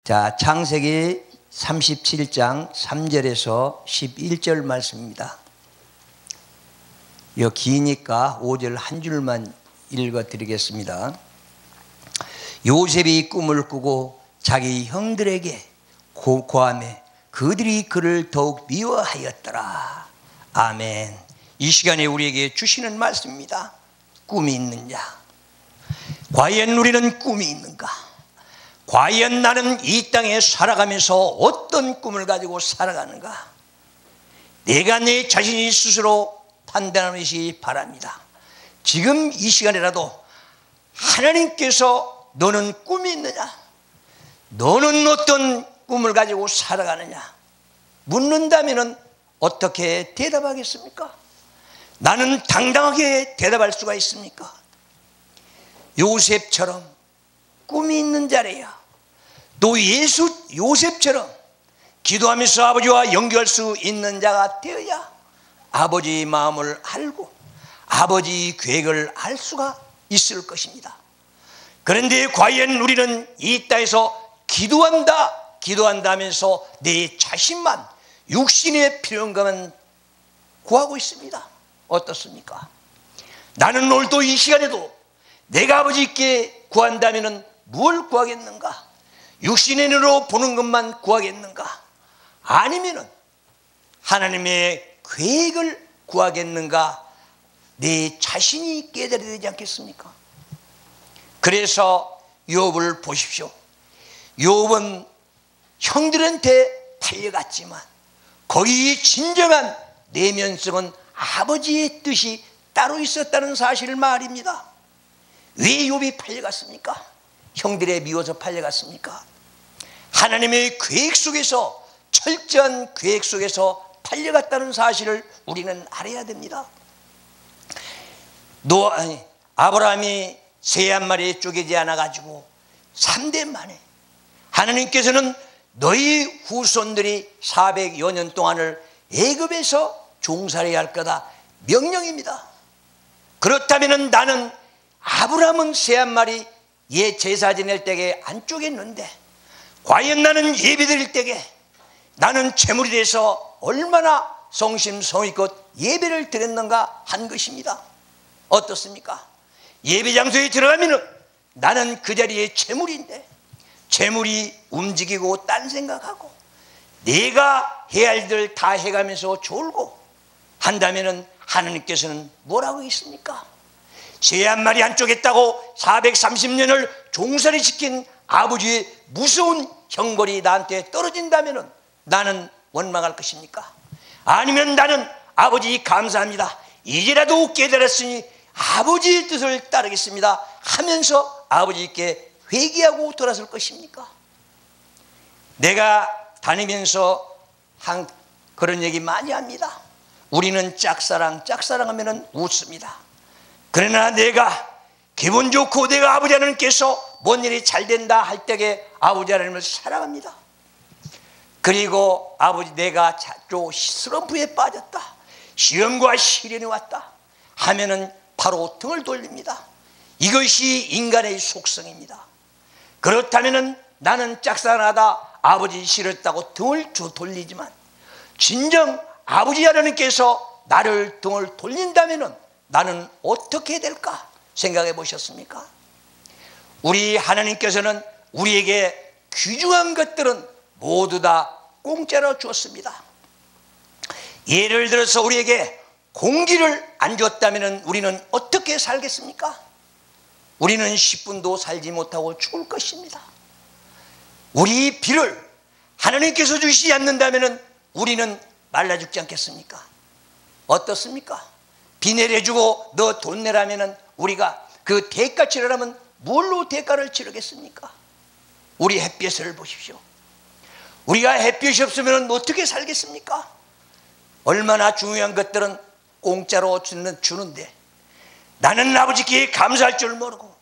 자, 창세기 37장 3절에서 11절 말씀입니다. 이거 기니까 5절 한 줄만 읽어드리겠습니다. 요셉이 꿈을 꾸고 자기 형들에게 고하매 그들이 그를 더욱 미워하였더라. 아멘. 이 시간에 우리에게 주시는 말씀입니다. 꿈이 있는 자, 과연 우리는 꿈이 있는가? 과연 나는 이 땅에 살아가면서 어떤 꿈을 가지고 살아가는가? 내가 내 자신이 스스로 판단하시기 바랍니다. 지금 이 시간이라도 하나님께서 너는 꿈이 있느냐? 너는 어떤 꿈을 가지고 살아가느냐? 묻는다면 어떻게 대답하겠습니까? 나는 당당하게 대답할 수가 있습니까? 요셉처럼 꿈이 있는 자래야. 또 요셉처럼 기도하면서 아버지와 연결할 수 있는 자가 되어야 아버지의 마음을 알고 아버지의 계획을 알 수가 있을 것입니다. 그런데 과연 우리는 이 땅에서 기도한다면서 내 자신만 육신의 필요한 것만 구하고 있습니다. 어떻습니까? 나는 오늘도 이 시간에도 내가 아버지께 구한다면 뭘 구하겠는가? 육신의 눈으로 보는 것만 구하겠는가? 아니면 하나님의 계획을 구하겠는가? 내 자신이 깨달아야 되지 않겠습니까? 그래서 욥을 보십시오. 욥은 형들한테 팔려갔지만 거기 진정한 내면성은 아버지의 뜻이 따로 있었다는 사실을 말입니다. 왜 욥이 팔려갔습니까? 형들에 미워서 팔려갔습니까? 하나님의 계획 속에서, 철저한 계획 속에서 팔려갔다는 사실을 우리는 알아야 됩니다. 아브라함이 새 한 마리에 쪼개지 않아가지고 3대 만에 하나님께서는 너희 후손들이 400여 년 동안을 애굽에서 종살이 할 거다 명령입니다. 그렇다면 나는 아브라함은 새 한 마리 제사 지낼 때에 안 쪼갰는데 과연 나는 예배 드릴 때에 나는 제물이 돼서 얼마나 성심성의껏 예배를 드렸는가 한 것입니다. 어떻습니까? 예배 장소에 들어가면 나는 그 자리에 제물인데 제물이 움직이고 딴 생각하고 내가 해야 할 일 다 해가면서 졸고 한다면 하나님께서는 뭐라고 했습니까? 새 한 마리 안 쪼갰다고 430년을 종살이 시킨 아버지의 무서운 형벌이 나한테 떨어진다면 나는 원망할 것입니까? 아니면 나는 아버지 감사합니다, 이제라도 깨달았으니 아버지의 뜻을 따르겠습니다 하면서 아버지께 회개하고 돌아설 것입니까? 내가 다니면서 그런 얘기 많이 합니다. 우리는 짝사랑하면 웃습니다. 그러나 내가 기분 좋고 내가 아버지 하나님께서 뭔 일이 잘 된다 할 때에 아버지 하나님을 사랑합니다. 그리고 내가 슬럼프에 빠졌다, 시험과 시련이 왔다 하면은 바로 등을 돌립니다. 이것이 인간의 속성입니다. 그렇다면 나는 짝사랑하다 아버지 싫었다고 등을 돌리지만 진정 아버지 하나님께서 나를 등을 돌린다면 나는 어떻게 될까 생각해 보셨습니까? 우리 하나님께서는 우리에게 귀중한 것들은 모두 다 공짜로 주었습니다. 예를 들어서 우리에게 공기를 안 줬다면 우리는 어떻게 살겠습니까? 우리는 10분도 살지 못하고 죽을 것입니다. 우리 비를 하나님께서 주시지 않는다면 우리는 말라 죽지 않겠습니까? 어떻습니까? 비 내려주고 너 돈 내라면 우리가 그 대가 치르려면 뭘로 대가를 치르겠습니까? 우리 햇볕을 보십시오. 우리가 햇볕이 없으면 어떻게 살겠습니까? 얼마나 중요한 것들은 공짜로 주는데 나는 아버지께 감사할 줄 모르고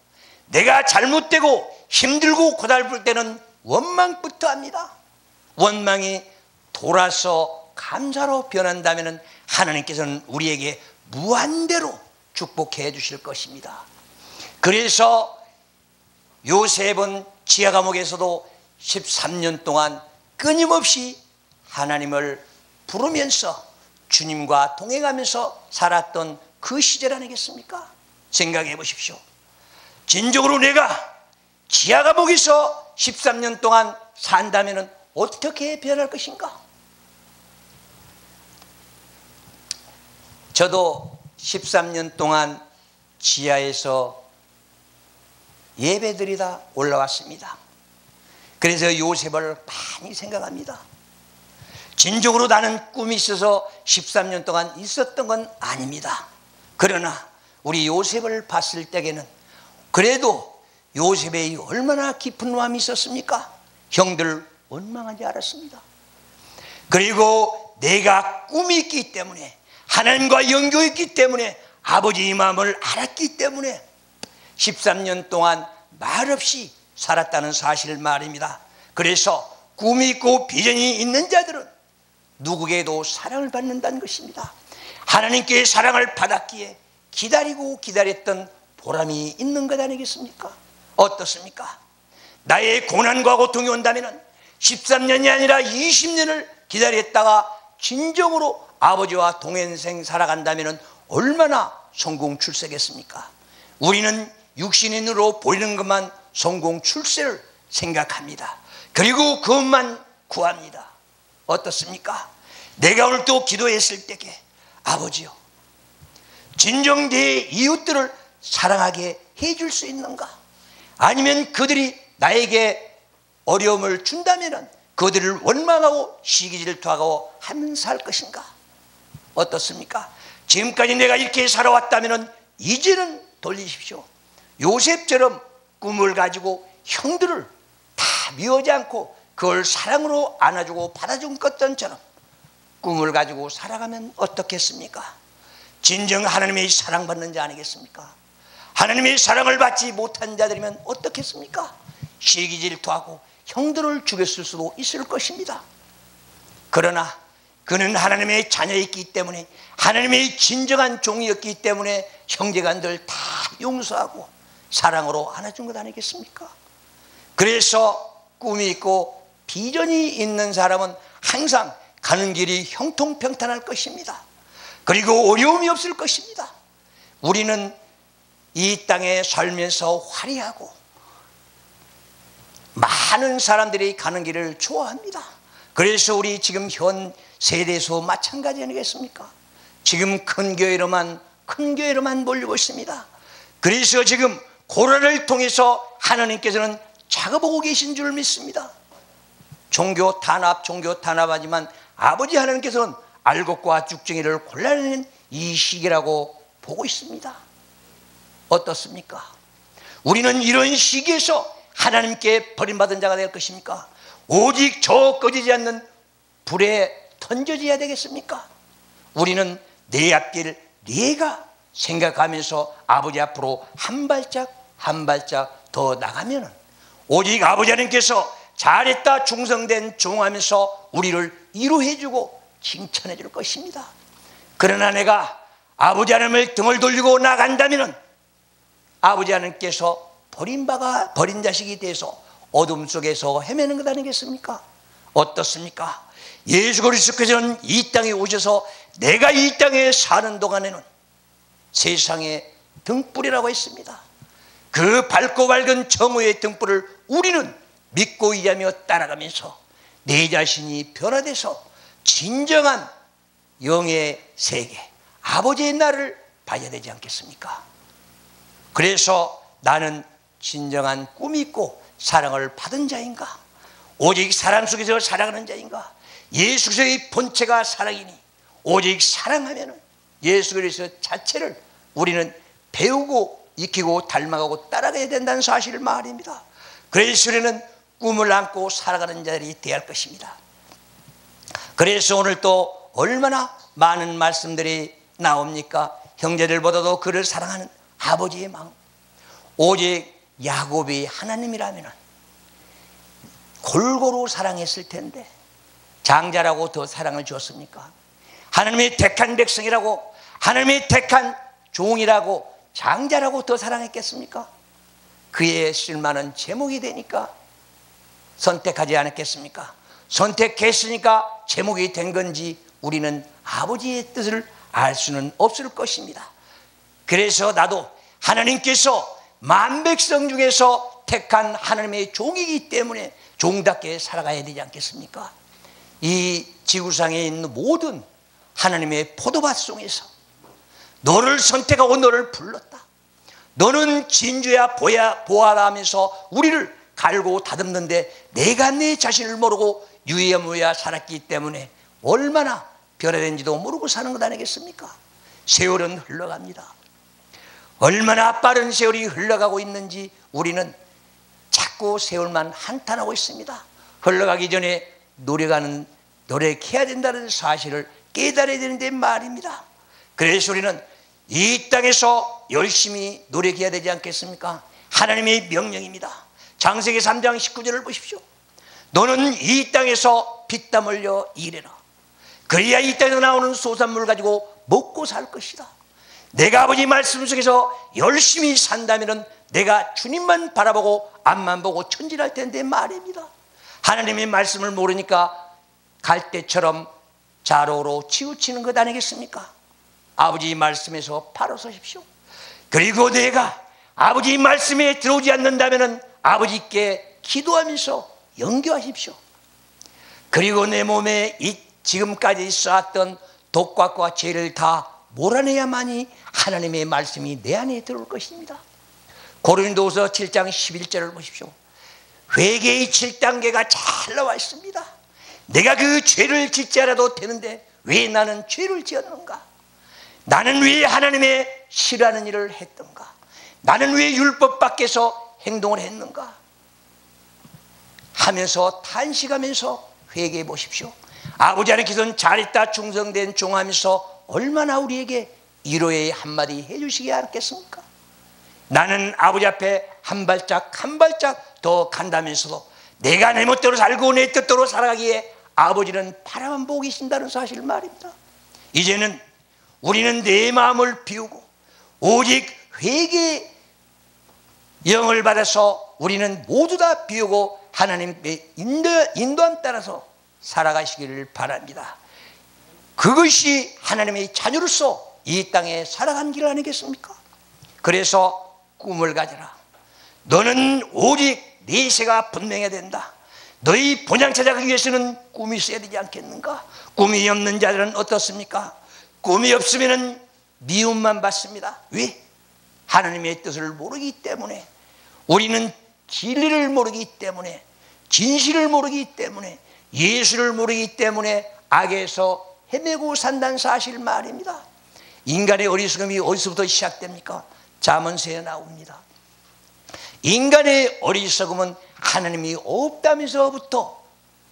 내가 잘못되고 힘들고 고달플 때는 원망부터 합니다. 원망이 돌아서 감사로 변한다면 하나님께서는 우리에게 무한대로 축복해 주실 것입니다. 그래서 요셉은 지하 감옥에서도 13년 동안 끊임없이 하나님을 부르면서 주님과 동행하면서 살았던 그 시절 아니겠습니까? 생각해 보십시오. 진정으로 내가 지하 감옥에서 13년 동안 산다면 어떻게 변할 것인가? 저도 13년 동안 지하에서 예배드리다 올라왔습니다. 그래서 요셉을 많이 생각합니다. 진정으로 나는 꿈이 있어서 13년 동안 있었던 건 아닙니다. 그러나 우리 요셉을 봤을 때에는 그래도 요셉에 얼마나 깊은 마음이 있었습니까? 형들 원망하지 않았습니다. 그리고 내가 꿈이 있기 때문에, 하나님과 연결이 있기 때문에, 아버지의 마음을 알았기 때문에 13년 동안 말없이 살았다는 사실 말입니다. 그래서 꿈이 있고 비전이 있는 자들은 누구에게도 사랑을 받는다는 것입니다. 하나님께 사랑을 받았기에 기다리고 기다렸던 보람이 있는 것 아니겠습니까? 어떻습니까? 나의 고난과 고통이 온다면 13년이 아니라 20년을 기다렸다가 진정으로 아버지와 동행생 살아간다면 얼마나 성공 출세겠습니까? 우리는 육신인으로 보이는 것만 성공 출세를 생각합니다. 그리고 그것만 구합니다. 어떻습니까? 내가 오늘 또 기도했을 때에 아버지요, 진정 내 이웃들을 사랑하게 해줄 수 있는가? 아니면 그들이 나에게 어려움을 준다면 그들을 원망하고 시기질투하고 하면서 살 것인가? 어떻습니까? 지금까지 내가 이렇게 살아왔다면 이제는 돌리십시오. 요셉처럼 꿈을 가지고 형들을 다 미워하지 않고 그걸 사랑으로 안아주고 받아준 것처럼 꿈을 가지고 살아가면 어떻겠습니까? 진정 하나님의 사랑받는 자 아니겠습니까? 하나님의 사랑을 받지 못한 자들이면 어떻겠습니까? 시기질투하고 형들을 죽였을 수도 있을 것입니다. 그러나 그는 하나님의 자녀였기 때문에, 하나님의 진정한 종이었기 때문에 형제간들 다 용서하고 사랑으로 안아준 것 아니겠습니까? 그래서 꿈이 있고 비전이 있는 사람은 항상 가는 길이 형통평탄할 것입니다. 그리고 어려움이 없을 것입니다. 우리는 이 땅에 살면서 화려하고 많은 사람들이 가는 길을 좋아합니다. 그래서 우리 지금 현 세대에서 마찬가지 아니겠습니까? 지금 큰 교회로만 몰리고 있습니다. 그래서 지금 코로나를 통해서 하나님께서는 작업하고 계신 줄 믿습니다. 종교 탄압하지만 아버지 하나님께서는 알곡과 쭉정이를 골라내는 이 시기라고 보고 있습니다. 어떻습니까? 우리는 이런 시기에서 하나님께 버림받은 자가 될 것입니까? 오직 저 꺼지지 않는 불에 던져져야 되겠습니까? 우리는 내 앞길 내가 생각하면서 아버지 앞으로 한 발짝 더 나가면 오직 아버지 하나님께서 잘했다 충성된 종하면서 우리를 위로해주고 칭찬해줄 것입니다. 그러나 내가 아버지 하나님을 등을 돌리고 나간다면 아버지 하나님께서 버린 자식이 돼서 어둠 속에서 헤매는 것 아니겠습니까? 어떻습니까? 예수 그리스도께서는 이 땅에 오셔서 내가 이 땅에 사는 동안에는 세상의 등불이라고 했습니다. 그 밝고 밝은 정오의 등불을 우리는 믿고 의지하며 따라가면서 내 자신이 변화돼서 진정한 영의 세계, 아버지의 나를 봐야 되지 않겠습니까? 그래서 나는 진정한 꿈이 있고 사랑을 받은 자인가? 오직 사랑 속에서 살아가는 자인가? 예수 그리스도의 본체가 사랑이니 오직 사랑하면 예수 그리스도 자체를 우리는 배우고 익히고 닮아가고 따라가야 된다는 사실을 말입니다. 그래서 우리는 꿈을 안고 살아가는 자들이 되어야 할 것입니다. 그래서 오늘 또 얼마나 많은 말씀들이 나옵니까? 형제들보다도 그를 사랑하는 아버지의 마음. 오직 야곱이 하나님이라면 골고루 사랑했을 텐데 장자라고 더 사랑을 주었습니까? 하나님의 택한 백성이라고, 하나님의 택한 종이라고, 장자라고 더 사랑했겠습니까? 그의 쓸만한 제목이 되니까 선택하지 않았겠습니까? 선택했으니까 제목이 된 건지 우리는 아버지의 뜻을 알 수는 없을 것입니다. 그래서 나도 하나님께서 만백성 중에서 택한 하나님의 종이기 때문에 종답게 살아가야 되지 않겠습니까? 이 지구상에 있는 모든 하나님의 포도밭 속에서 너를 선택하고 너를 불렀다. 너는 진주야 보아라 하면서 우리를 갈고 다듬는데 내가 내 자신을 모르고 유야무야 살았기 때문에 얼마나 변화된지도 모르고 사는 것 아니겠습니까? 세월은 흘러갑니다. 얼마나 빠른 세월이 흘러가고 있는지 우리는 자꾸 세월만 한탄하고 있습니다. 흘러가기 전에 노력해야 된다는 사실을 깨달아야 되는데 말입니다. 그래서 우리는 이 땅에서 열심히 노력해야 되지 않겠습니까? 하나님의 명령입니다. 창세기 3장 19절을 보십시오. 너는 이 땅에서 피땀 흘려 일해라. 그래야 이 땅에서 나오는 소산물 가지고 먹고 살 것이다. 내가 아버지 말씀 속에서 열심히 산다면 내가 주님만 바라보고 앞만 보고 천진할 텐데 말입니다. 하나님의 말씀을 모르니까 갈대처럼 자로로 치우치는 것 아니겠습니까? 아버지 말씀에서 바로 서십시오. 그리고 내가 아버지 말씀에 들어오지 않는다면 아버지께 기도하면서 연결하십시오. 그리고 내 몸에 지금까지 쌓았던 독각과 죄를 다 몰아내야만이 하나님의 말씀이 내 안에 들어올 것입니다. 고린도서 7장 11절을 보십시오. 회개의 7단계가 잘 나와 있습니다. 내가 그 죄를 짓지 않아도 되는데 왜 나는 죄를 지었는가? 나는 왜 하나님의 싫어하는 일을 했던가? 나는 왜 율법 밖에서 행동을 했는가? 하면서 탄식하면서 회개해 보십시오. 아버지 하나님께서는 잘했다 충성된 종 하면서 얼마나 우리에게 위로의 한마디 해주시지 않겠습니까? 나는 아버지 앞에 한 발짝 더 간다면서도 내가 내 멋대로 살고 내 뜻대로 살아가기에 아버지는 바라만 보고 계신다는 사실 말입니다. 이제는 우리는 내 마음을 비우고 오직 회개의 영을 받아서 우리는 모두 다 비우고 하나님의 인도함 따라서 살아가시기를 바랍니다. 그것이 하나님의 자녀로서 이 땅에 살아간 길 아니겠습니까? 그래서 꿈을 가져라. 너는 오직 네 새가 분명해야 된다. 너희 본향 찾아가기 위해서는 꿈이 있어야 되지 않겠는가? 꿈이 없는 자들은 어떻습니까? 꿈이 없으면 미움만 받습니다. 왜? 하나님의 뜻을 모르기 때문에, 우리는 진리를 모르기 때문에, 진실을 모르기 때문에, 예수를 모르기 때문에 악에서 헤매고 산다는 사실 말입니다. 인간의 어리석음이 어디서부터 시작됩니까? 잠언서에 나옵니다. 인간의 어리석음은 하나님이 없다면서부터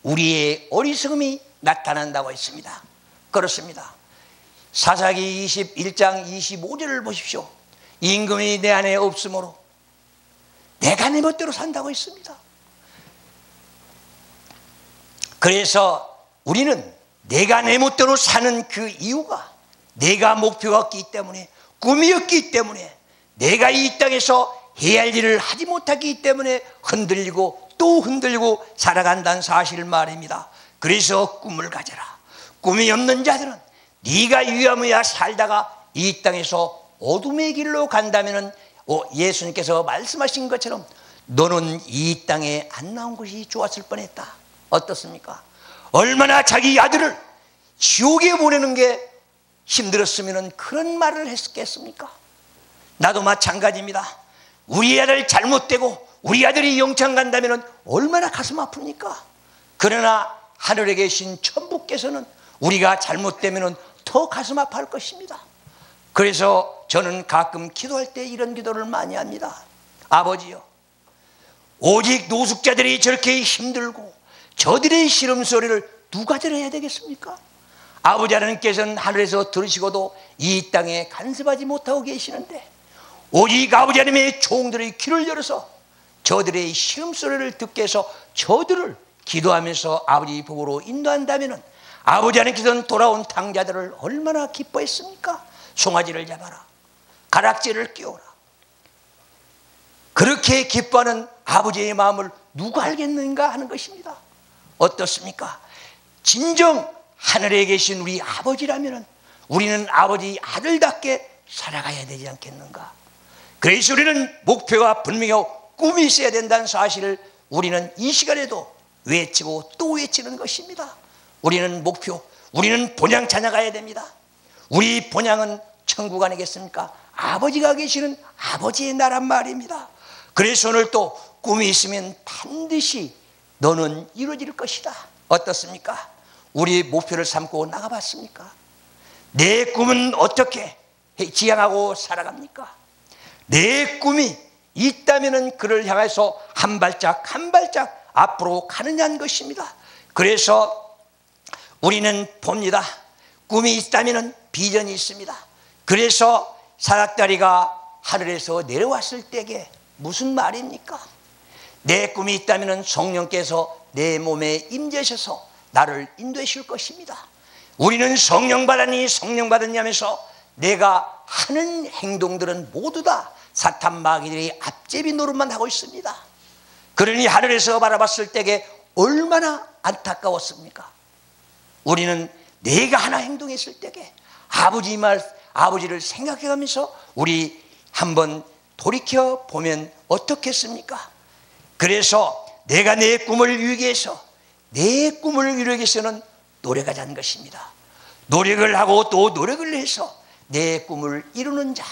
우리의 어리석음이 나타난다고 했습니다. 그렇습니다. 사사기 21장 25절을 보십시오. 임금이 내 안에 없으므로 내가 내 멋대로 산다고 했습니다. 그래서 우리는 내가 내 멋대로 사는 그 이유가 내가 목표가 없기 때문에, 꿈이 없기 때문에, 내가 이 땅에서 해야 할 일을 하지 못하기 때문에 흔들리고 또 흔들리고 살아간다는 사실을 말입니다. 그래서 꿈을 가져라. 꿈이 없는 자들은 네가 유야무야 살다가 이 땅에서 어둠의 길로 간다면 예수님께서 말씀하신 것처럼 너는 이 땅에 안 나온 것이 좋았을 뻔했다. 어떻습니까? 얼마나 자기 아들을 지옥에 보내는 게 힘들었으면 그런 말을 했겠습니까? 나도 마찬가지입니다. 우리 아들 잘못되고 우리 아들이 영창 간다면 얼마나 가슴 아픕니까? 그러나 하늘에 계신 천부께서는 우리가 잘못되면 더 가슴 아파할 것입니다. 그래서 저는 가끔 기도할 때 이런 기도를 많이 합니다. 아버지요, 오직 노숙자들이 저렇게 힘들고 저들의 시름소리를 누가 들어야 되겠습니까? 아버지 하나님께서는 하늘에서 들으시고도 이 땅에 간섭하지 못하고 계시는데 오직 아버지 하나님의 종들의 귀를 열어서 저들의 시름소리를 듣게 해서 저들을 기도하면서 아버지 복으로 인도한다면 아버지 하나님께서는 돌아온 탕자들을 얼마나 기뻐했습니까? 송아지를 잡아라, 가락지를 끼워라. 그렇게 기뻐하는 아버지의 마음을 누가 알겠는가 하는 것입니다. 어떻습니까? 진정 하늘에 계신 우리 아버지라면 우리는 아버지 아들답게 살아가야 되지 않겠는가? 그래서 우리는 목표가 분명하고 꿈이 있어야 된다는 사실을 우리는 이 시간에도 외치고 또 외치는 것입니다. 우리는 목표, 우리는 본향 찾아가야 됩니다. 우리 본향은 천국 아니겠습니까? 아버지가 계시는 아버지의 나란 말입니다. 그래서 오늘 또 꿈이 있으면 반드시 너는 이루어질 것이다. 어떻습니까? 우리 목표를 삼고 나가봤습니까? 내 꿈은 어떻게 지향하고 살아갑니까? 내 꿈이 있다면 그를 향해서 한 발짝 한 발짝 앞으로 가느냐는 것입니다. 그래서 우리는 봅니다. 꿈이 있다면 비전이 있습니다. 그래서 사닥다리가 하늘에서 내려왔을 때에 무슨 말입니까? 내 꿈이 있다면 성령께서 내 몸에 임재하셔서 나를 인도하실 것입니다. 우리는 성령 받았니 성령 받았냐면서 내가 하는 행동들은 모두 다 사탄 마귀들이 앞제비 노릇만 하고 있습니다. 그러니 하늘에서 바라봤을 때에 얼마나 안타까웠습니까? 우리는 내가 하나 행동했을 때에 아버지를 생각해가면서 우리 한번 돌이켜 보면 어떻겠습니까? 그래서 내가 내 꿈을 이루기 위해서 내 꿈을 이루기 위해서는 노력하자는 하는 것입니다. 노력을 하고 또 노력을 해서 내 꿈을 이루는 자,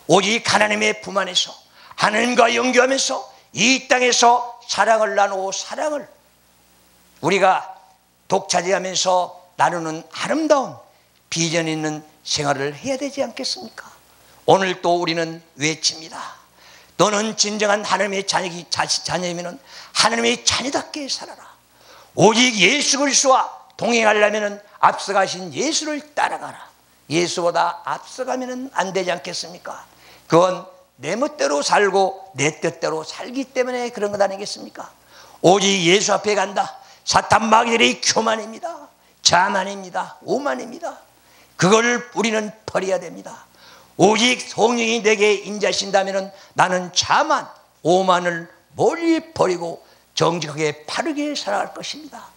오직 하나님의 품 안에서 하나님과 연결하면서 이 땅에서 사랑을 나누고 사랑을 우리가 독차지하면서 나누는 아름다운 비전 있는 생활을 해야 되지 않겠습니까? 오늘 또 우리는 외칩니다. 너는 진정한 하나님의 자녀이면 하나님의 자녀답게 살아라. 오직 예수 그리스도와 동행하려면 앞서가신 예수를 따라가라. 예수보다 앞서가면 안 되지 않겠습니까? 그건 내 멋대로 살고 내 뜻대로 살기 때문에 그런 것 아니겠습니까? 오직 예수 앞에 간다. 사탄 마귀들의 교만입니다. 자만입니다. 오만입니다. 그걸 우리는 버려야 됩니다. 오직 성령이 내게 임재하신다면 나는 자만, 오만을 멀리 버리고 정직하게 바르게 살아갈 것입니다.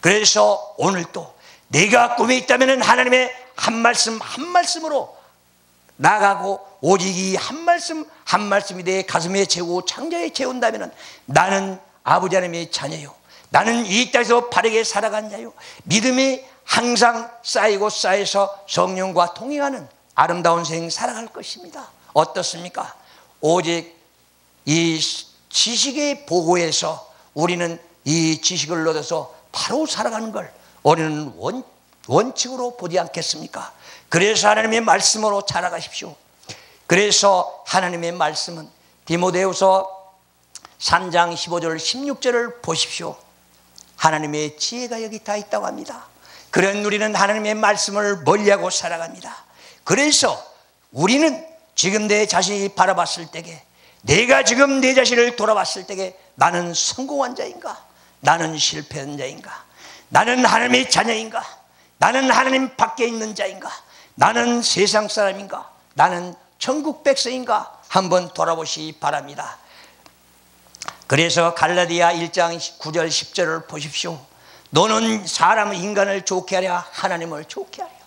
그래서 오늘 또 내가 꿈이 있다면 하나님의 한 말씀 한 말씀으로 나가고 오직 이 한 말씀 한 말씀이 내 가슴에 채우고 창자에 채운다면 나는 아버지 하나님의 자녀요, 나는 이 땅에서 바르게 살아간 자요, 믿음이 항상 쌓이고 쌓여서 성령과 동행하는 아름다운 생 살아갈 것입니다. 어떻습니까? 오직 이 지식의 보고에서 우리는 이 지식을 얻어서 바로 살아가는 걸 우리는 원칙으로 보지 않겠습니까? 그래서 하나님의 말씀으로 자라가십시오. 그래서 하나님의 말씀은 디모데후서 3장 15절 16절을 보십시오. 하나님의 지혜가 여기 다 있다고 합니다. 그런 우리는 하나님의 말씀을 멀리하고 살아갑니다. 그래서 우리는 지금 내 자신이 바라봤을 때에, 내가 지금 내 자신을 돌아봤을 때에 나는 성공한 자인가? 나는 실패한 자인가? 나는 하나님의 자녀인가? 나는 하나님 밖에 있는 자인가? 나는 세상 사람인가? 나는 천국 백성인가? 한번 돌아보시기 바랍니다. 그래서 갈라디아 1장 9절 10절을 보십시오. 너는 사람 인간을 좋게 하랴 하나님을 좋게 하랴?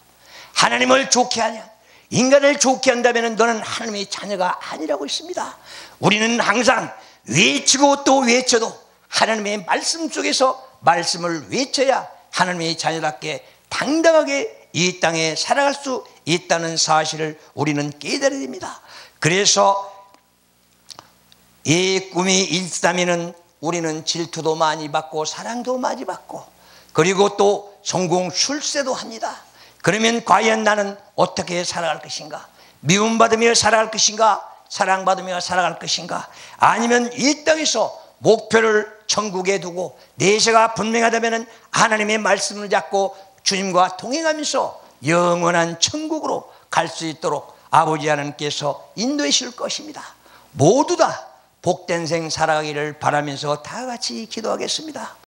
하나님을 좋게 하냐? 인간을 좋게 한다면 너는 하나님의 자녀가 아니라고 했습니다. 우리는 항상 외치고 또 외쳐도 하나님의 말씀 속에서 말씀을 외쳐야 하나님의 자녀답게 당당하게 이 땅에 살아갈 수 있다는 사실을 우리는 깨달아야 됩니다. 그래서 이 꿈이 있다면 우리는 질투도 많이 받고 사랑도 많이 받고 그리고 또 성공 출세도 합니다. 그러면 과연 나는 어떻게 살아갈 것인가? 미움받으며 살아갈 것인가? 사랑받으며 살아갈 것인가? 아니면 이 땅에서 목표를 천국에 두고 내세가 분명하다면 하나님의 말씀을 잡고 주님과 동행하면서 영원한 천국으로 갈 수 있도록 아버지 하나님께서 인도해 주실 것입니다. 모두 다 복된 생 살아가기를 바라면서 다 같이 기도하겠습니다.